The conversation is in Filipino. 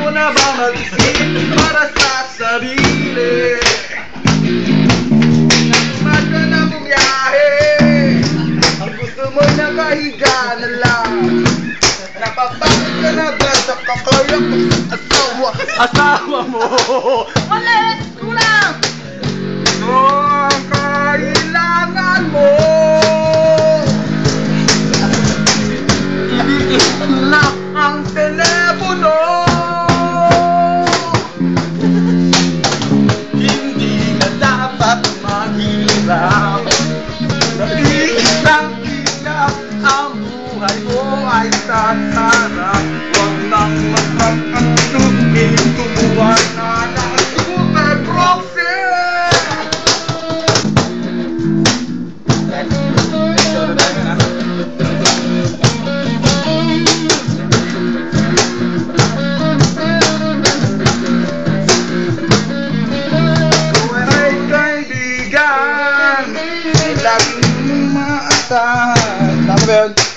mo na ba mag-isip para sa sarili? Naman ka na bumiyahe, ang gusto mo nakahiga na lang. Napapagod ka na ba sa kakayak ng asawa mo? Ulit! Kulang! Ito ang kailangan mo. Ibigin na ang telepono. Hindi na dapat maghirap. Isang hirap ang buhay mo ay sasarap. Huwag nang magpapatuloy, tumuwan na ng super proxy. Laging umaasahan. Tama ba yun?